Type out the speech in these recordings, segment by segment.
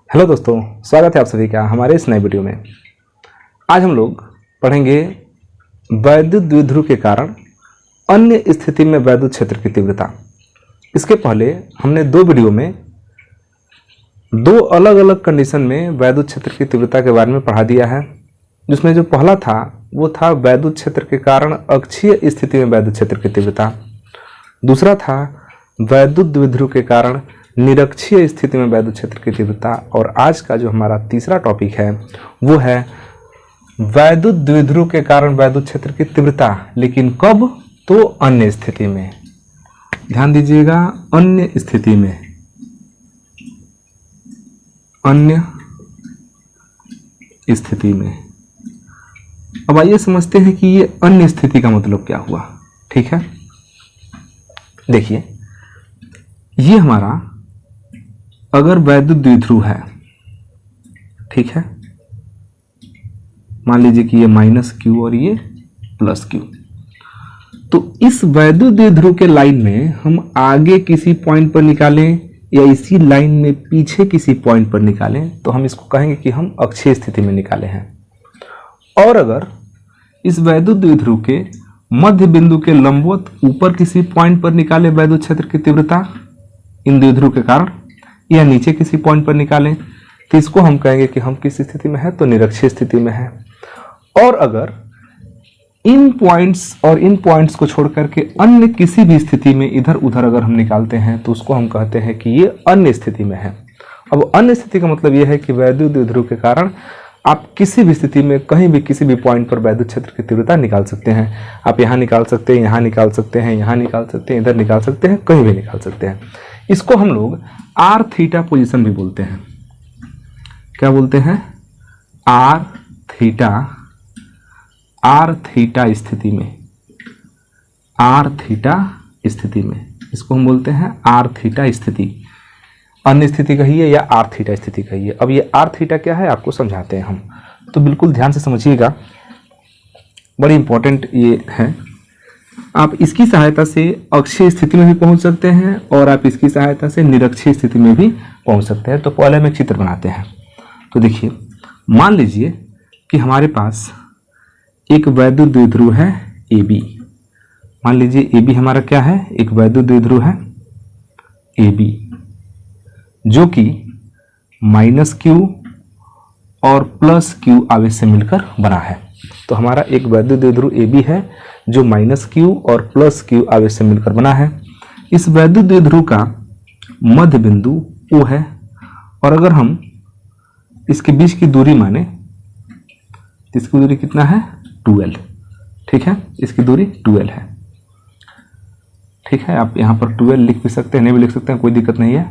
Hello दोस्तों, स्वागत है आप सभी का हमारे इस नए वीडियो में। आज हम लोग पढ़ेंगे वैद्युत द्विध्रुव के कारण अन्य स्थिति में वैद्युत क्षेत्र की तीव्रता। इसके पहले हमने दो वीडियो में दो अलग अलग कंडीशन में वैद्युत क्षेत्र की तीव्रता के बारे में पढ़ा दिया है। जिसमें जो पहला था वो था वैद्युत क्षेत्र के कारण अक्षीय स्थिति में वैद्युत क्षेत्र की तीव्रता। दूसरा था वैद्युत द्विध्रुव के कारण निरक्षीय स्थिति में वैद्युत क्षेत्र की तीव्रता। और आज का जो हमारा तीसरा टॉपिक है वो है वैद्युत द्विध्रुव के कारण वैद्युत क्षेत्र की तीव्रता, लेकिन कब? तो अन्य स्थिति में। ध्यान दीजिएगा, अन्य स्थिति में। अन्य स्थिति में। अब आइए समझते हैं कि ये अन्य स्थिति का मतलब क्या हुआ। ठीक है, देखिए, ये हमारा अगर वैद्युत द्विध्रुव है, ठीक है, मान लीजिए कि ये -Q और ये +Q, तो इस वैद्युत द्विध्रुव के लाइन में हम आगे किसी पॉइंट पर निकालें या इसी लाइन में पीछे किसी पॉइंट पर निकालें तो हम इसको कहेंगे कि हम अक्षीय स्थिति में निकाले हैं। और अगर इस वैद्युत द्विध्रुव के मध्य बिंदु के लंबवत ऊपर किसी पॉइंट पर निकाले वैद्युत क्षेत्र की तीव्रता इन द्विध्रुव के कारण, या नीचे किसी पॉइंट पर निकालें तो इसको हम कहेंगे कि हम किस स्थिति में है, तो निरक्षीय स्थिति में है। और अगर इन पॉइंट्स और इन पॉइंट्स को छोड़ करके अन्य किसी भी स्थिति में इधर उधर अगर हम निकालते हैं तो उसको हम कहते हैं कि ये अन्य स्थिति में है। अब अन्य स्थिति का मतलब ये है कि वैद्युत द्विध्रुव के कारण आप किसी भी स्थिति में कहीं भी किसी भी पॉइंट पर वैद्युत क्षेत्र की तीव्रता निकाल सकते हैं। आप यहाँ निकाल सकते हैं, यहाँ निकाल सकते हैं, यहाँ निकाल सकते हैं, इधर निकाल सकते हैं, कहीं भी निकाल सकते हैं। इसको हम लोग आर थीटा पोजीशन भी बोलते हैं। क्या बोलते हैं? आर थीटा स्थिति में। आर थीटा स्थिति में इसको हम बोलते हैं आर थीटा स्थिति। अन्य स्थिति कहिए या आर थीटा स्थिति कहिए। अब ये आर थीटा क्या है आपको समझाते हैं हम, तो बिल्कुल ध्यान से समझिएगा, बड़ी इंपॉर्टेंट ये है। आप इसकी सहायता से अक्षीय स्थिति में भी पहुंच सकते हैं और आप इसकी सहायता से निरक्षीय स्थिति में भी पहुंच सकते हैं। तो पहले हम एक चित्र बनाते हैं। तो देखिए, मान लीजिए कि हमारे पास एक वैद्युत द्विध्रुव है AB। मान लीजिए AB हमारा क्या है? एक वैद्युत द्विध्रुव है AB, जो कि -Q और +Q आवेश से मिलकर बना है। तो हमारा एक वैद्युत द्विध्रुव AB है जो -Q और +Q आवेश से मिलकर बना है। इस वैद्युत द्विध्रुव का मध्य बिंदु O है और अगर हम इसके बीच की दूरी माने तो इसकी दूरी कितना है? 2L। ठीक है, इसकी दूरी 2L है। ठीक है, आप यहाँ पर 2L लिख भी सकते हैं, नहीं भी लिख सकते हैं, कोई दिक्कत नहीं है।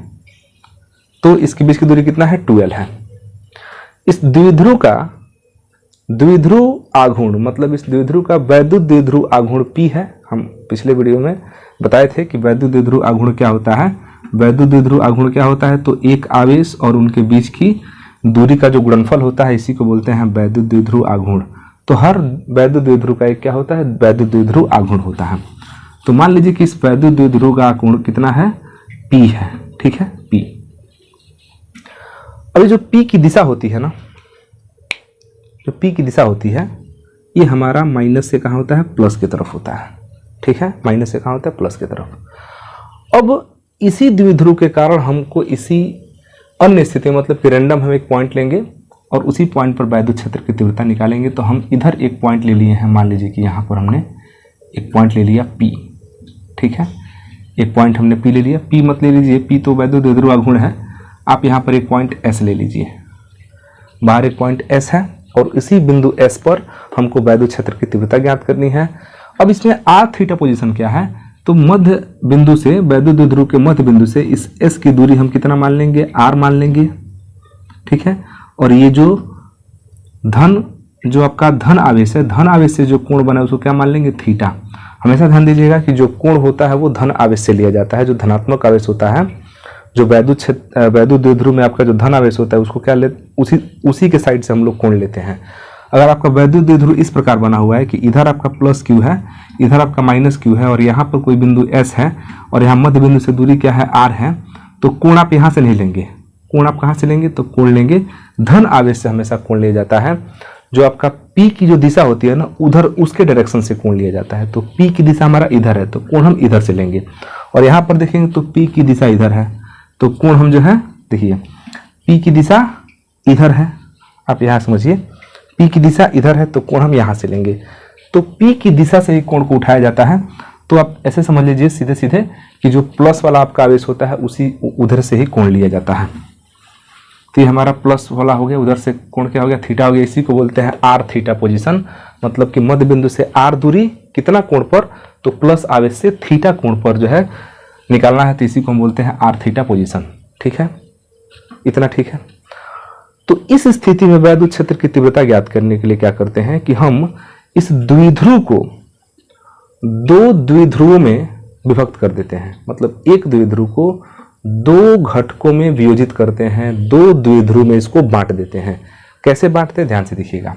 तो इसके बीच की दूरी कितना है? 2L है। इस द्विध्रुव का द्विध्रुव आघूर्ण, मतलब इस द्विध्रुव का वैद्युत द्विध्रुव आघूर्ण P है। हम पिछले वीडियो में बताए थे कि वैद्युत द्विध्रुव आघूर्ण क्या होता है। वैद्युत द्विध्रुव आघूर्ण क्या होता है? तो एक आवेश और उनके बीच की दूरी का जो गुणनफल होता है, इसी को बोलते हैं वैद्युत द्विध्रुव आघूर्ण। तो हर वैद्युत द्विध्रुव का एक क्या होता है? वैद्युत द्विध्रुव आघूर्ण होता है। तो मान लीजिए कि इस वैद्युत द्विध्रुव का आघूर्ण कितना है? P है। ठीक है, P। अभी जो P की दिशा होती है ना, जो P की दिशा होती है, ये हमारा माइनस से कहाँ होता है? प्लस की तरफ होता है। ठीक है, माइनस से कहाँ होता है? प्लस की तरफ। अब इसी द्विध्रुव के कारण हमको इसी अन्य स्थिति, मतलब कि रैंडम हम एक पॉइंट लेंगे और उसी पॉइंट पर वैद्युत क्षेत्र की तीव्रता निकालेंगे। तो हम इधर एक पॉइंट ले लिए हैं, मान लीजिए कि यहाँ पर हमने एक पॉइंट ले लिया P। ठीक है, एक पॉइंट हमने P ले लिया। P मत ले लीजिए, P तो वैद्युत द्विध्रुव आघूर्ण है। आप यहाँ पर एक पॉइंट S ले लीजिए, बाहर एक पॉइंट S है और इसी बिंदु S पर हमको वैद्युत क्षेत्र की तीव्रता ज्ञात करनी है। अब इसमें आर थीटा पोजीशन क्या है? तो मध्य बिंदु से, वैद्युत द्विध्रुव के मध्य बिंदु से इस S की दूरी हम कितना मान लेंगे? R मान लेंगे। ठीक है, और ये जो आपका धन आवेश है, धन आवेश से जो कोण बना है उसको क्या मान लेंगे? थीटा। हमेशा ध्यान दीजिएगा कि जो कोण होता है वो धन आवेश से लिया जाता है। जो धनात्मक आवेश होता है, जो वैद्युत द्विध्रुव में आपका जो धन आवेश होता है उसको क्या उसी के साइड से हम लोग कोण लेते हैं। अगर आपका वैद्युत द्विध्रुव इस प्रकार बना हुआ है कि इधर आपका +Q है, इधर आपका -Q है और यहाँ पर कोई बिंदु S है और यहाँ मध्य बिंदु से दूरी क्या है? R है, तो कोण आप यहाँ से नहीं लेंगे, कोण आप कहाँ से लेंगे, तो कोण लेंगे धन आवेश से हमेशा कोण लिया जाता है। जो आपका P की जो दिशा होती है ना, उधर उसके डायरेक्शन से कोण लिया जाता है। तो P की दिशा हमारा इधर है तो कोण हम इधर से लेंगे, और यहाँ पर देखेंगे तो P की दिशा इधर है तो कोण हम जो है, देखिए P की दिशा इधर है, आप यहाँ समझिए P की दिशा इधर है तो कोण हम यहाँ से लेंगे। तो P की दिशा से ही कोण को उठाया जाता है। तो आप ऐसे समझ लीजिए सीधे सीधे कि जो प्लस वाला आपका आवेश होता है उसी उधर से ही कोण लिया जाता है। तो ये हमारा प्लस वाला हो गया, उधर से कोण क्या हो गया, थीटा हो गया। इसी को बोलते हैं आर थीटा पोजीशन, मतलब कि मध्य बिंदु से आर दूरी कितना कोण पर, तो प्लस आवेश से थीटा कोण पर जो है निकालना है, तो इसी को हम बोलते हैं आर थीटा पोजीशन। ठीक है, इतना ठीक है। तो इस स्थिति में वैद्युत क्षेत्र की तीव्रता ज्ञात करने के लिए क्या करते हैं कि हम इस द्विध्रुव को दो द्विध्रुवों में विभक्त कर देते हैं। मतलब एक द्विध्रुव को दो घटकों में वियोजित करते हैं, दो द्विध्रुव में इसको बांट देते हैं। कैसे बांटते हैं, ध्यान से देखिएगा।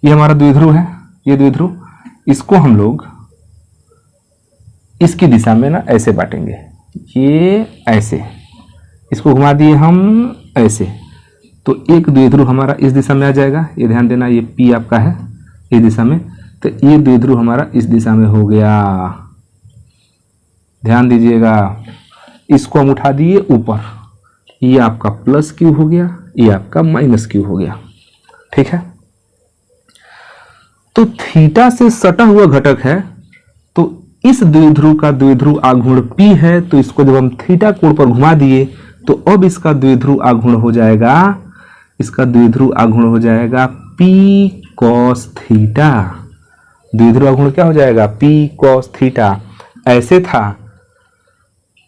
ये हमारा द्विध्रुव है, ये द्विध्रुव, इसको हम लोग इसकी दिशा में ना ऐसे बांटेंगे, ये ऐसे, इसको घुमा दिए हम ऐसे, तो एक द्विध्रुव हमारा इस दिशा में आ जाएगा। ये ध्यान देना, ये P आपका है इस दिशा में, तो ये द्विध्रुव हमारा इस दिशा में हो गया। ध्यान दीजिएगा, इसको हम उठा दिए ऊपर, ये आपका प्लस Q हो गया, ये आपका माइनस Q हो गया। ठीक है, तो थीटा से सटा हुआ घटक है, तो इस द्विध्रुव का द्विध्रुव आघूर्ण P है, तो इसको जब हम थीटा कोण पर घुमा दिए तो अब इसका द्विध्रुव आघूर्ण हो जाएगा, इसका द्विध्रुव आघूर्ण हो जाएगा P cos थीटा। द्विध्रुव आघूर्ण क्या हो जाएगा, P cos थीटा। ऐसे था,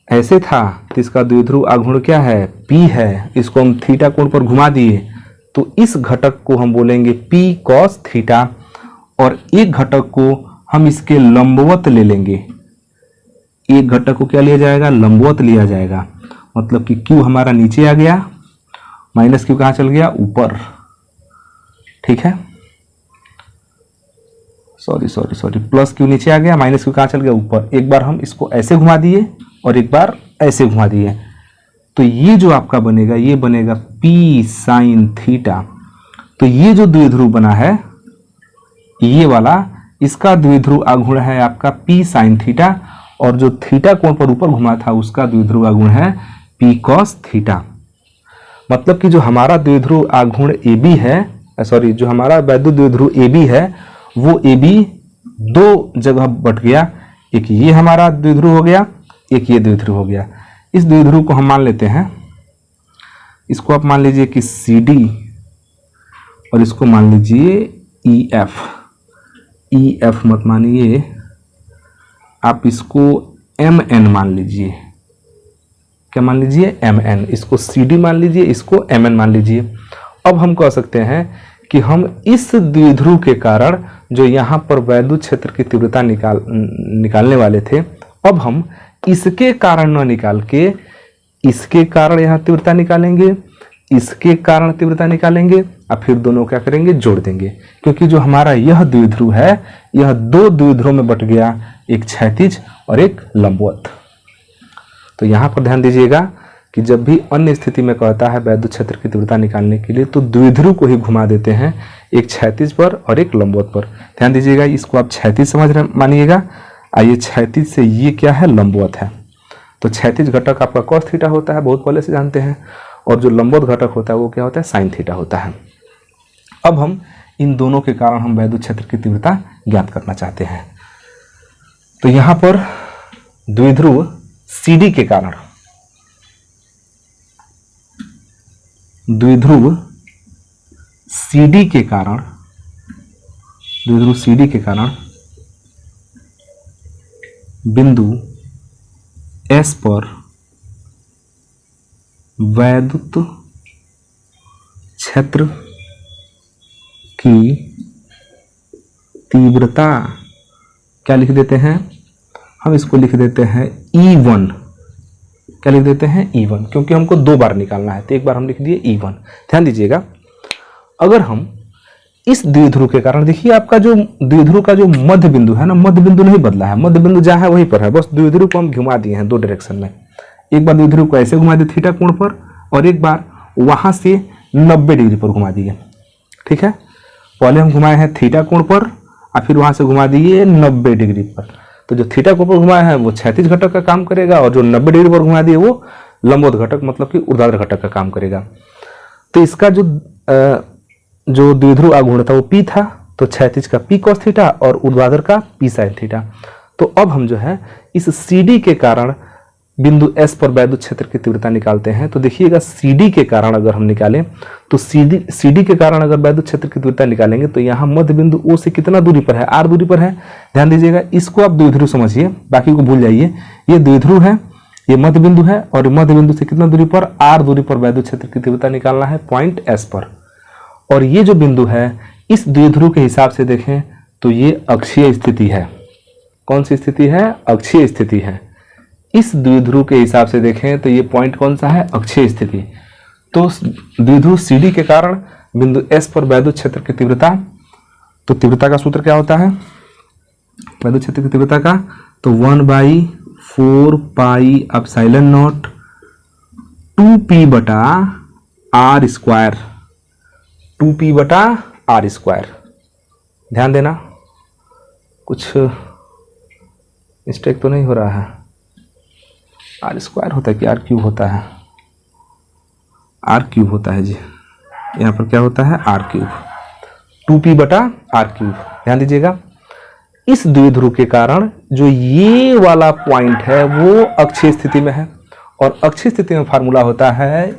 ऐसे था, तो इसका द्विध्रुव आघूर्ण क्या है, P है। इसको हम थीटा कोण पर घुमा दिए तो इस घटक को हम बोलेंगे P cos थीटा, और एक घटक को हम इसके लंबवत ले लेंगे। एक घटक को क्या लिया जाएगा, लंबवत लिया जाएगा। मतलब कि Q हमारा नीचे आ गया, माइनस Q कहाँ चल गया, ऊपर। ठीक है, सॉरी, प्लस Q नीचे आ गया, माइनस Q कहाँ चल गया, ऊपर। एक बार हम इसको ऐसे घुमा दिए और एक बार ऐसे घुमा दिए, तो ये जो आपका बनेगा, ये बनेगा P sin थीटा। तो ये जो द्विध्रुव बना है, ये वाला, इसका द्विध्रुव आघूर्ण है आपका P sin थीटा, और जो थीटा कोण पर ऊपर घुमा था उसका द्विध्रुव आघूर्ण है P cos थीटा। मतलब कि जो हमारा द्विध्रुव आघूर्ण AB है, सॉरी, जो हमारा वैद्युत द्विध्रुव AB है, वो AB दो जगह बट गया। एक ये हमारा द्विध्रुव हो गया, एक ये द्विध्रुव हो गया। इस द्विध्रुव को हम मान लेते हैं, इसको आप मान लीजिए कि CD, और इसको मान लीजिए EF। EF मत मानिए, आप इसको MN मान लीजिए। क्या मान लीजिए, MN। इसको CD मान लीजिए, इसको MN मान लीजिए। अब हम कह सकते हैं कि हम इस द्विध्रुव के कारण जो यहाँ पर वैद्युत क्षेत्र की तीव्रता निकालने वाले थे, अब हम इसके कारण न निकाल के इसके कारण यहाँ तीव्रता निकालेंगे, इसके कारण तीव्रता निकालेंगे, और फिर दोनों क्या करेंगे, जोड़ देंगे। क्योंकि जो हमारा यह द्विध्रुव है, यह दो द्विध्रुवों में बट गया, एक क्षैतिज और एक लंबवत। तो यहाँ पर ध्यान दीजिएगा कि जब भी अन्य स्थिति में कहता है वैद्युत क्षेत्र की तीव्रता निकालने के लिए, तो द्विध्रुव को ही घुमा देते हैं, एक क्षैतिज पर और एक लंबवत पर। ध्यान दीजिएगा, इसको आप क्षैतिज समझ मानिएगा, आइए क्षैतिज से ये क्या है, लंबवत है। तो क्षैतिज घटक आपका cos थीटा होता है, बहुत पहले से जानते हैं, और जो लंबवत घटक होता है वो क्या होता है, sin थीटा होता है। अब हम इन दोनों के कारण हम वैद्युत क्षेत्र की तीव्रता ज्ञात करना चाहते हैं। तो यहाँ पर द्विध्रुव CD के कारण, द्विध्रुव CD के कारण, द्विध्रुव CD के कारण बिंदु S पर वैद्युत क्षेत्र की तीव्रता क्या लिख देते हैं, हम इसको लिख देते हैं E1। क्या लिख देते हैं, E1, क्योंकि हमको दो बार निकालना है, तो एक बार हम लिख दिए E1। ध्यान दीजिएगा, अगर हम इस द्विध्रुव के कारण, देखिए आपका जो द्विध्रुव का जो मध्य बिंदु है ना, मध्य बिंदु नहीं बदला है, मध्य बिंदु जहां है वहीं पर है, बस द्विध्रुव को हम घुमा दिए हैं दो डायरेक्शन में। एक बार द्विध्रुव को ऐसे घुमा दिए थीटा कोण पर, और एक बार वहाँ से 90 डिग्री पर घुमा दिए। ठीक है, पहले हम घुमाए हैं थीटा कोण पर और फिर वहाँ से घुमा दिए 90 डिग्री पर। तो जो थीटा कोण पर घुमाया है वो क्षैतिज घटक का काम करेगा और जो 90 डिग्री पर घुमा दिए वो लंबवत घटक मतलब कि ऊर्ध्वाधर घटक का काम करेगा। तो इसका जो द्विध्रुव आघूर्ण था वो P था, तो क्षैतिज का P cos थीटा और ऊर्ध्वाधर का P sin थीटा। तो अब हम जो है इस CD के कारण बिंदु S पर वैद्युत क्षेत्र की तीव्रता निकालते हैं। तो देखिएगा CD के कारण अगर हम निकालें तो CD के कारण अगर वैद्युत क्षेत्र की तीव्रता निकालेंगे तो यहाँ मध्य बिंदु O से कितना दूरी पर है, R दूरी पर है। ध्यान दीजिएगा, इसको आप द्विध्रुव समझिए, बाकी को भूल जाइए। ये द्विध्रुव है, ये मध्य बिंदु है और मध्य बिंदु से कितना दूरी पर, R दूरी पर वैद्युत क्षेत्र की तीव्रता निकालना है पॉइंट S पर। और ये जो बिंदु है इस द्विध्रुव के हिसाब से देखें तो ये अक्षीय स्थिति है। कौन सी स्थिति है? अक्षीय स्थिति है। इस द्विध्रुव के हिसाब से देखें तो ये पॉइंट कौन सा है? अक्षीय स्थिति। तो द्विध्रुव CD के कारण बिंदु S पर वैद्युत क्षेत्र की तीव्रता, तो तीव्रता का सूत्र क्या होता है वैद्युत क्षेत्र की तीव्रता का? तो 1/4 पाई एप्सिलॉन नॉट 2p बटा r स्क्वायर, 2p बटा r स्क्वायर। ध्यान देना, कुछ मिस्टेक तो नहीं हो रहा है? आर स्क्वायर होता है कि आर क्यूब होता है? आर क्यूब होता है जी, यहाँ पर क्या होता है? आर क्यूब, 2p बटा आर क्यूब। ध्यान दीजिएगा, इस द्विध्रुव के कारण जो ये वाला पॉइंट है वो अक्षीय स्थिति में है और अक्षीय स्थिति में फार्मूला होता है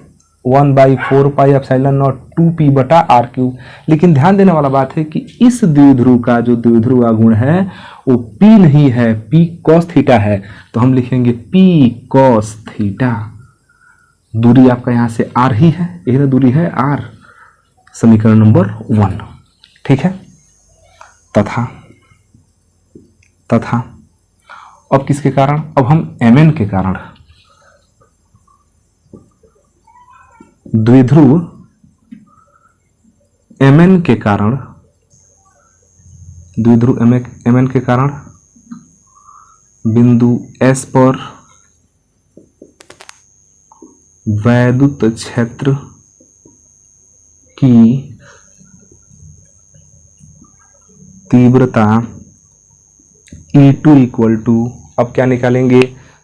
1/4 पाई एप्सिलॉन नॉट 2p बटा आर क्यूब। लेकिन ध्यान देने वाला बात है कि इस द्विध्रुव का जो द्विध्रुव आघूर्ण है वो p नहीं है, p cos थीटा है। तो हम लिखेंगे p cos थीटा। दूरी आपका यहाँ से r ही है, यही ना दूरी है r। समीकरण नंबर 1। ठीक है, तथा अब किसके कारण? अब हम mn के कारण, द्विध्रुव mn के कारण, द्विध्रुव mn के कारण बिंदु S पर वैद्युत क्षेत्र की तीव्रता E2 इक्वल टू, अब क्या निकालेंगे?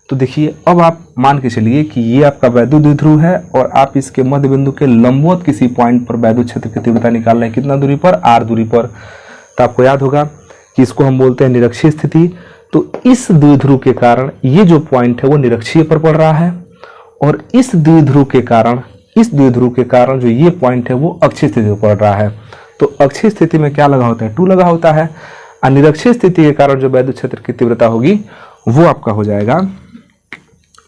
तो देखिए, अब आप मान के चलिए कि ये आपका वैद्युत द्विध्रुव है और आप इसके मध्य बिंदु के लंबवत किसी पॉइंट पर वैद्युत क्षेत्र की तीव्रता निकाल रहे हैं। कितना दूरी पर? R दूरी पर। तो आपको याद होगा कि इसको हम बोलते हैं निरक्षीय स्थिति। तो इस द्विध्रुव के कारण ये जो पॉइंट है वो निरक्षीय पर पड़ रहा है और इस द्विध्रुव के कारण जो ये पॉइंट है वो अक्षीय स्थिति पर पड़ रहा है। तो अक्षीय स्थिति में क्या लगा होता है? 2 लगा होता है। और निरक्षीय स्थिति के कारण जो वैद्युत क्षेत्र की तीव्रता होगी वो आपका हो जाएगा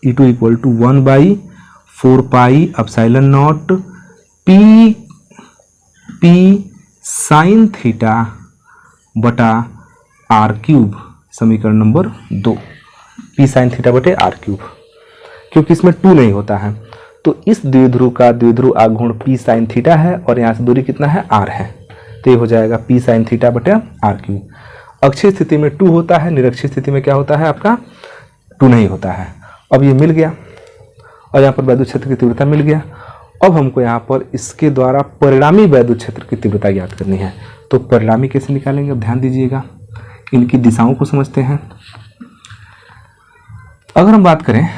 E2 equal to 1/4 pi epsilon naught p sine theta बटा आर क्यूब। समीकरण नंबर 2, p साइन थीटा बटे आर क्यूब, क्योंकि इसमें 2 नहीं होता है। तो इस द्विध्रुव का द्विध्रुव आघूर्ण p साइन थीटा है और यहाँ से दूरी कितना है? r है। तो ये हो जाएगा p साइन थीटा बटे आर क्यूब। अक्षीय स्थिति में 2 होता है, निरक्षीय स्थिति में क्या होता है आपका? 2 नहीं होता है। अब ये मिल गया और यहाँ पर वैद्युत क्षेत्र की तीव्रता मिल गया। अब हमको यहाँ पर इसके द्वारा परिणामी वैद्युत क्षेत्र की तीव्रता ज्ञात करनी है। तो परिणामी कैसे निकालेंगे? अब ध्यान दीजिएगा, इनकी दिशाओं को समझते हैं। अगर हम बात करें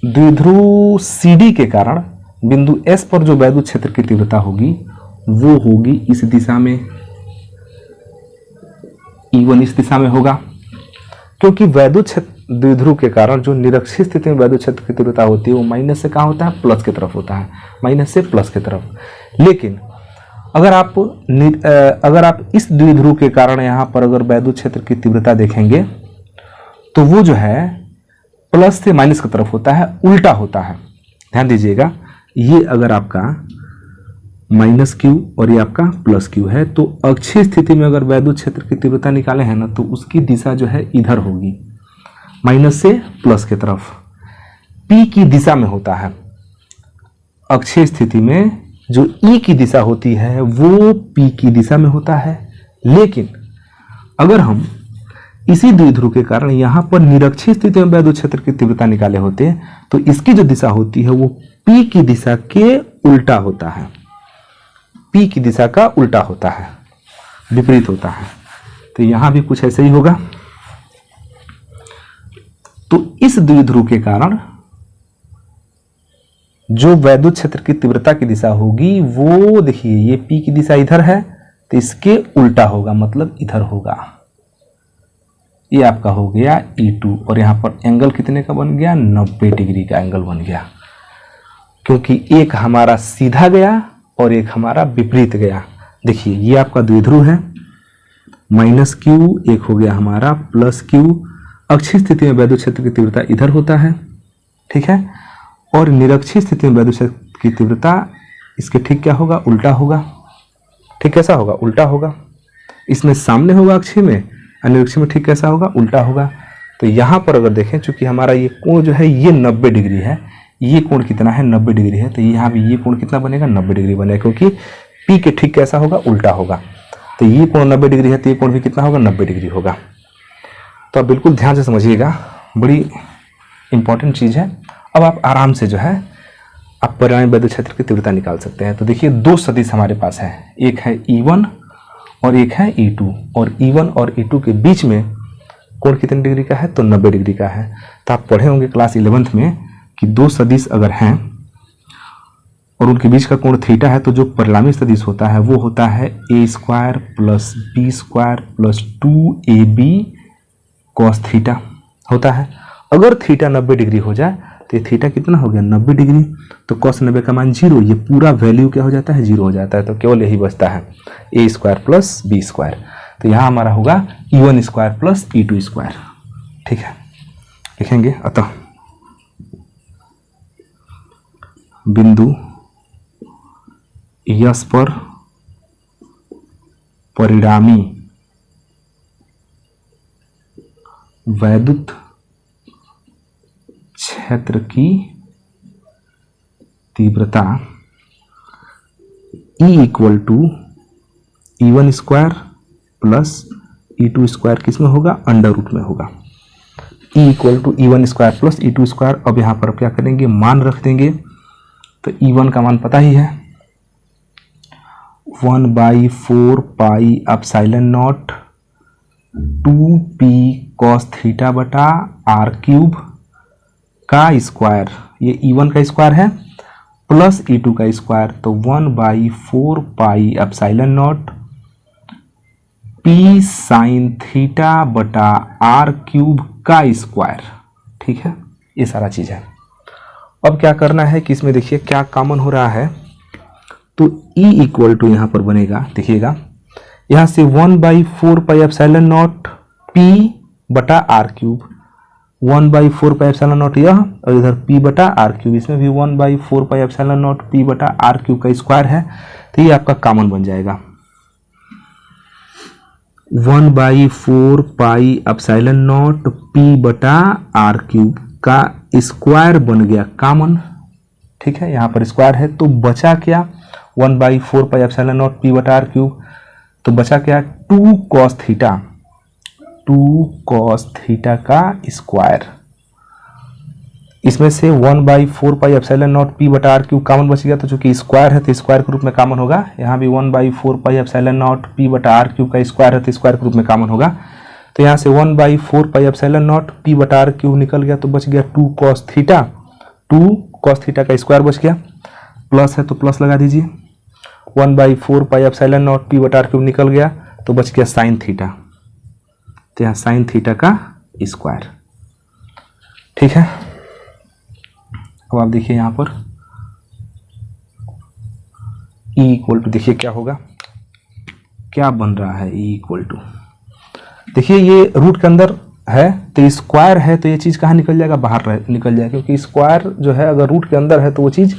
द्विध्रुव CD के कारण बिंदु S पर जो वैद्युत क्षेत्र की तीव्रता होगी वो होगी इस दिशा में, E1 इस दिशा में होगा, क्योंकि वैद्युत क्षेत्र द्विध्रुव के कारण जो निरक्षीय स्थिति में वैद्युत क्षेत्र की तीव्रता होती है वो माइनस से कहाँ होता है? प्लस की तरफ होता है, माइनस से प्लस की तरफ। लेकिन अगर आप इस द्विध्रुव के कारण यहाँ पर अगर वैद्युत क्षेत्र की तीव्रता देखेंगे तो वो जो है प्लस से माइनस की तरफ होता है, उल्टा होता है। ध्यान दीजिएगा, ये अगर आपका माइनस क्यू और ये आपका प्लस क्यू है तो अक्षीय स्थिति में अगर वैद्युत क्षेत्र की तीव्रता निकाले हैं ना तो उसकी दिशा जो है इधर होगी, माइनस से प्लस की तरफ, P की दिशा में होता है। अक्षीय स्थिति में जो E की दिशा होती है वो P की दिशा में होता है। लेकिन अगर हम इसी द्विध्रुव के कारण यहाँ पर निरक्षीय स्थिति में वैद्युत क्षेत्र की तीव्रता निकाले होते हैं, तो इसकी जो दिशा होती है वो P की दिशा के उल्टा होता है, P की दिशा का उल्टा होता है, विपरीत होता है। तो यहाँ भी कुछ ऐसे ही होगा। तो इस द्विध्रुव के कारण जो वैद्युत क्षेत्र की तीव्रता की दिशा होगी वो देखिए, ये P की दिशा इधर है तो इसके उल्टा होगा, मतलब इधर होगा। ये आपका हो गया E2 और यहाँ पर एंगल कितने का बन गया, 90 डिग्री का एंगल बन गया, क्योंकि एक हमारा सीधा गया और एक हमारा विपरीत गया। देखिए ये आपका द्विध्रुव है, -Q, एक हो गया हमारा +Q। अक्षीय स्थिति में वैद्युत क्षेत्र की तीव्रता इधर होता है, ठीक है, और निरक्षीय स्थिति में वैद्युत क्षेत्र की तीव्रता इसके ठीक क्या होगा, उल्टा होगा। ठीक कैसा होगा, उल्टा होगा। इसमें सामने होगा अक्षीय में, निरक्षीय में ठीक कैसा होगा, उल्टा होगा। तो यहाँ पर अगर देखें, चूंकि हमारा ये कोण जो है ये 90 डिग्री है, ये कोण कितना है, 90 डिग्री है, तो यहाँ भी ये कोण कितना बनेगा, 90 डिग्री बनेगा, क्योंकि P के ठीक कैसा होगा, उल्टा होगा। तो ये कोण 90 डिग्री है, तो ये कोण भी कितना होगा, 90 डिग्री होगा। तो आप बिल्कुल ध्यान से समझिएगा, बड़ी इंपॉर्टेंट चीज़ है। अब आप आराम से जो है आप परिणामी वैद्युत क्षेत्र की तीव्रता निकाल सकते हैं। तो देखिए दो सदिश हमारे पास है, एक है E1 और एक है E2, और E1 और E2 के बीच में कोण कितने डिग्री का है, तो 90 डिग्री का है। तो आप पढ़े होंगे क्लास 11th में कि दो सदिश अगर हैं और उनके बीच का कोण थीटा है, तो जो परिणामी सदिश होता है वो होता है a² + b² + 2ab cos theta होता है। अगर थीटा 90 डिग्री हो जाए तो ये थीटा कितना हो गया, 90 डिग्री, तो cos 90 का मान 0, ये पूरा वैल्यू क्या हो जाता है, 0 हो जाता है। तो केवल यही बचता है a² + b²। तो यहाँ हमारा होगा E1² + E2²। ठीक है, लिखेंगे। अतः बिंदु यस पर परिणामी वैद्युत क्षेत्र की तीव्रता E = E1² + E2² किसमें होगा, √ में होगा। E = E1² + E2²। अब यहाँ पर क्या करेंगे, मान रख देंगे। तो E1 का मान पता ही है, 1/4 पाई ε0 2p cos थीटा बटा r³ का स्क्वायर, ये E1 का स्क्वायर है, प्लस E2 का स्क्वायर, तो 1/4 पाई ε0 p sin थीटा बटा r³ का स्क्वायर। ठीक है, ये सारा चीज़ है। अब क्या करना है कि इसमें देखिए क्या कॉमन हो रहा है, तो E = यहाँ पर बनेगा, देखिएगा यहाँ से 1/4 पाई ε0 p बटा r³, 1/4 पाई ε0 यह, और इधर p बटा r³, इसमें भी 1/4 पाई ε0 p बटा r³ का स्क्वायर है। तो ये आपका कॉमन बन जाएगा, 1/4 पाई ε0 p बटा r³ का स्क्वायर बन गया कॉमन। ठीक है, यहाँ पर स्क्वायर है, तो बचा क्या, 1/4 पाई ε0 p बटा r³, तो बचा क्या, 2 cos थीटा का स्क्वायर। इसमें से 1/4 पाई ε0 p बटा r³ कॉमन बच गया, तो चूंकि स्क्वायर है तो स्क्वायर के रूप में कॉमन होगा। यहाँ भी 1/4 पाई ε0 p बटा r³ का स्क्वायर है तो स्क्वायर के रूप में कॉमन होगा। तो यहाँ से 1/4 पाई ε0 p बटा r³ निकल गया, तो बच गया 2 cos थीटा का स्क्वायर बच गया, प्लस है तो प्लस लगा दीजिए, 1/4 पाई ε0 p बटा r³ निकल गया, तो बच गया साइन थीटा, तो यहाँ साइन थीटा का स्क्वायर। ठीक है, अब आप देखिए यहाँ पर E = देखिए क्या होगा, क्या बन रहा है E = देखिए ये रूट के अंदर है तो स्क्वायर है, तो ये चीज़ कहाँ निकल जाएगा, बाहर निकल जाएगा, क्योंकि स्क्वायर जो है अगर रूट के अंदर है तो वो चीज़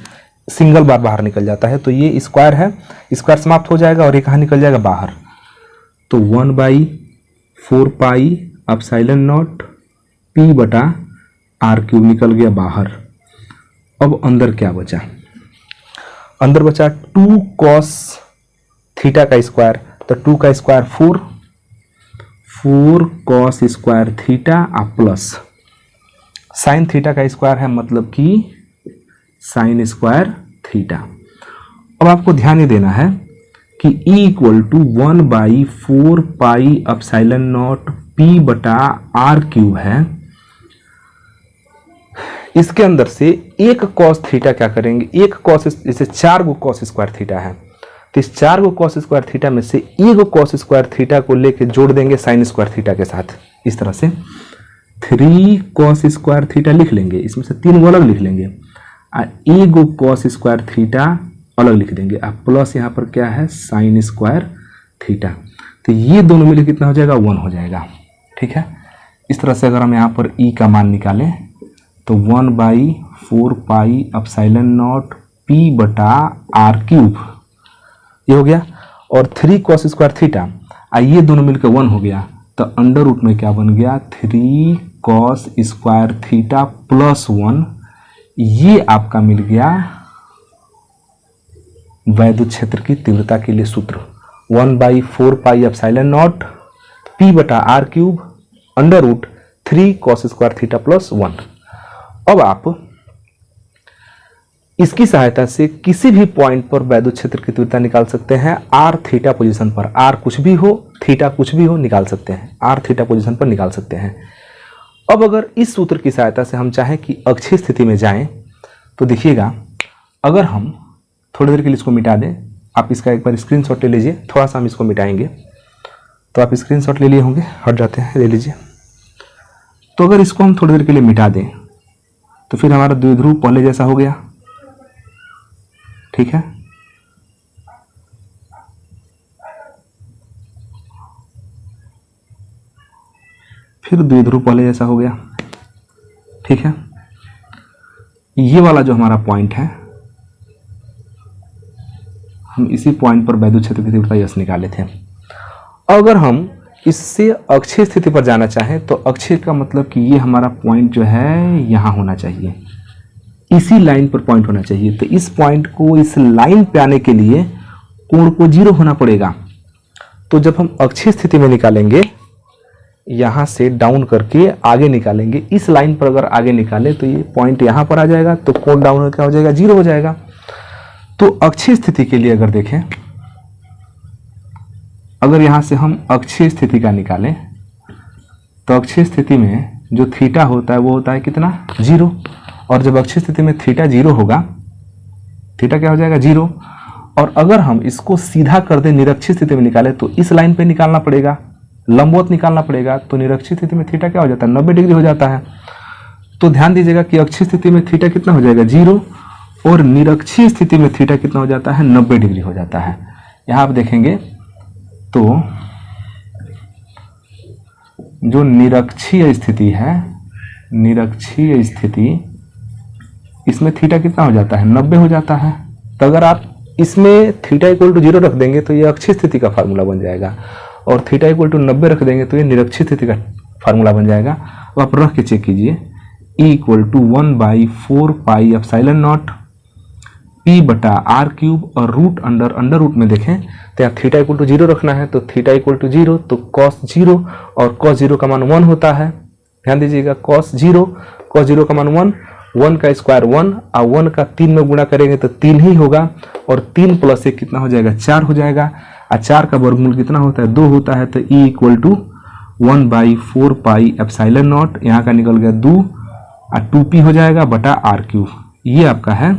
सिंगल बार बाहर निकल जाता है। तो ये स्क्वायर है, स्क्वायर समाप्त हो जाएगा और ये कहाँ निकल जाएगा, बाहर। तो 1/4 पाई ε0 p बटा r³ निकल गया बाहर। अब अंदर क्या बचा, अंदर बचा 2 cos थीटा का स्क्वायर, तो 2 का square 4 cos square theta plus sine theta का स्क्वायर है, मतलब कि साइन स्क्वायर थीटा। अब आपको ध्यान ये देना है कि E equal to 1/4 pi P बटा आर क्यूब है। इसके अंदर से एक कॉस थीटा क्या करेंगे, एक कॉस, जैसे 4 गो कॉस स्क्वायर थीटा है तो इस 4 गो कॉस स्क्वायर थीटा में से एक कॉस स्क्वायर थीटा को लेके जोड़ देंगे साइन स्क्वायर थीटा के साथ। इस तरह से 3 कॉस स्क्वायर थीटा लिख लेंगे, इसमें से 3 गो अलग लिख लेंगे और एक गो कॉस स्क्वायर थीटा अलग लिख देंगे। अब प्लस यहाँ पर क्या है, साइन स्क्वायर थीटा। तो ये दोनों मिलकर कितना हो जाएगा, 1 हो जाएगा। ठीक है, इस तरह से अगर हम यहाँ पर E का मान निकालें तो 1/4 पाई एप्सिलॉन नॉट P बटा आर क्यूब, ये हो गया। और 3 कॉस स्क्वायर थीटा, ये दोनों मिलकर 1 हो गया तो अंडर रूट में क्या बन गया, 3 कॉस स्क्वायर थीटा प्लस 1। ये आपका मिल गया वैद्युत क्षेत्र की तीव्रता के लिए सूत्र 1/4 पाई एप्सिलॉन नॉट P बटा R cube under root 3 cos square theta plus 1। अब आप इसकी सहायता से किसी भी पॉइंट पर वैद्युत क्षेत्र की तीव्रता निकाल सकते हैं। आर थीटा पोजीशन पर, आर कुछ भी हो थीटा कुछ भी हो निकाल सकते हैं, आर थीटा पोजीशन पर निकाल सकते हैं। अब अगर इस सूत्र की सहायता से हम चाहें कि अक्षीय स्थिति में जाएं तो देखिएगा, अगर हम थोड़ी देर के लिए इसको मिटा दें, आप इसका एक बार स्क्रीनशॉट ले लीजिए, थोड़ा सा हम इसको मिटाएंगे तो आप स्क्रीनशॉट ले लिए होंगे, हट जाते हैं, ले लीजिए। तो अगर इसको हम थोड़ी देर के लिए मिटा दें तो फिर हमारा द्विध्रुव पहले जैसा हो गया। ठीक है, फिर द्विध्रुव पहले जैसा हो गया। ठीक है, ये वाला जो हमारा पॉइंट है, हम इसी पॉइंट पर वैद्युत क्षेत्र की तीव्रता यस निकाले थे। अगर हम इससे अक्षीय स्थिति पर जाना चाहें तो अक्षीय का मतलब कि ये हमारा पॉइंट जो है यहाँ होना चाहिए, इसी लाइन पर पॉइंट होना चाहिए। तो इस पॉइंट को, इस लाइन पे आने के लिए कोण को 0 होना पड़ेगा। तो जब हम अक्षीय स्थिति में निकालेंगे, यहाँ से डाउन करके आगे निकालेंगे, इस लाइन पर अगर आगे निकालें तो ये पॉइंट यहाँ पर आ जाएगा, तो कोण डाउन होकर क्या हो जाएगा, 0 हो जाएगा। तो अक्षीय स्थिति के लिए अगर देखें, अगर यहाँ से हम अक्षीय स्थिति का निकालें तो अक्षीय स्थिति में जो थीटा होता है वो होता है कितना, 0। और जब अक्षीय स्थिति में थीटा 0 होगा, थीटा क्या हो जाएगा, 0। और अगर हम इसको सीधा कर दें, निरक्षीय स्थिति में निकालें तो इस लाइन पे निकालना पड़ेगा, लंबवत निकालना पड़ेगा। तो निरक्षीय स्थिति में थीटा क्या हो जाता है, 90 डिग्री हो जाता है। तो ध्यान दीजिएगा कि अक्षीय स्थिति में थीटा कितना हो जाएगा, 0, और निरक्षीय स्थिति में थीटा कितना हो जाता है, 90 डिग्री हो जाता है। यहाँ आप देखेंगे तो जो निरक्षीय स्थिति है, निरक्षीय स्थिति, इसमें थीटा कितना हो जाता है, 90 हो जाता है। तो अगर आप इसमें थीटा इक्वल टू 0 रख देंगे तो ये अक्षीय स्थिति का फार्मूला बन जाएगा, और थीटा इक्वल टू 90 रख देंगे तो ये निरक्षीय स्थिति का फार्मूला बन जाएगा। तो आप रख के चेक कीजिए, E equal to 1/4 pi epsilon naught P बटा आर क्यूब, और रूट अंडर रूट में देखें तो यहाँ थीटा इक्वल टू 0 रखना है, तो थीटा इक्वल टू 0, तो कॉस 0, और कॉस 0 का मान 1 होता है। ध्यान दीजिएगा, कॉस 0 का मान 1 का स्क्वायर 1, और 1 का 3 में गुणा करेंगे तो 3 ही होगा, और 3 प्लस 1 कितना हो जाएगा, 4 हो जाएगा। और 4 का वर्गमूल कितना होता है, 2 होता है। तो E equal to 1/4 pi epsilon naught, यहाँ का निकल गया 2, और 2p हो जाएगा बटा आर क्यूब। ये आपका है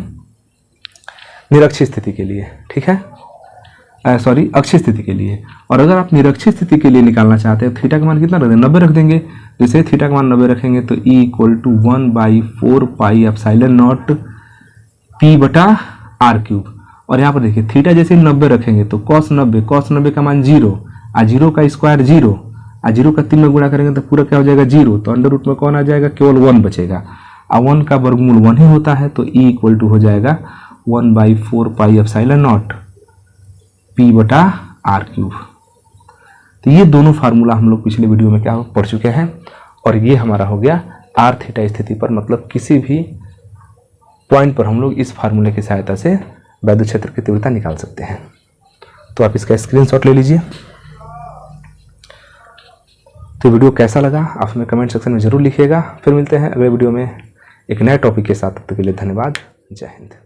निरक्षीय स्थिति के लिए। ठीक है, सॉरी, अक्षीय स्थिति के लिए। और अगर आप निरक्षीय स्थिति के लिए निकालना चाहते हैं, थीटा का मान कितना रख देंगे, 90 रख देंगे। जैसे थीटा का मान 90 रखेंगे तो E equal to 1/4 pi epsilon naught P बटा आर क्यूब। और यहाँ पर देखिए, थीटा जैसे 90 रखेंगे तो कॉस 90 का मान 0, और 0 का स्क्वायर 0, और 0 का 3 में गुणा करेंगे तो पूरा क्या हो जाएगा, 0। तो अंडर रूट में कौन आ जाएगा, केवल 1 बचेगा, और 1 का वर्गमूल 1 ही होता है। तो E इक्वल टू हो जाएगा 1/4 पाई एप्सिलॉन नॉट P बटा आर क्यूब। तो ये दोनों फार्मूला हम लोग पिछले वीडियो में क्या पढ़ चुके हैं, और ये हमारा हो गया आर थीटा स्थिति पर, मतलब किसी भी पॉइंट पर हम लोग इस फार्मूले की सहायता से वैद्युत क्षेत्र की तीव्रता निकाल सकते हैं। तो आप इसका स्क्रीनशॉट ले लीजिए। तो वीडियो कैसा लगा आप हमें कमेंट सेक्शन में ज़रूर लिखिएगा। फिर मिलते हैं अगले वीडियो में एक नए टॉपिक के साथ। तब तक के लिए धन्यवाद। जय हिंद।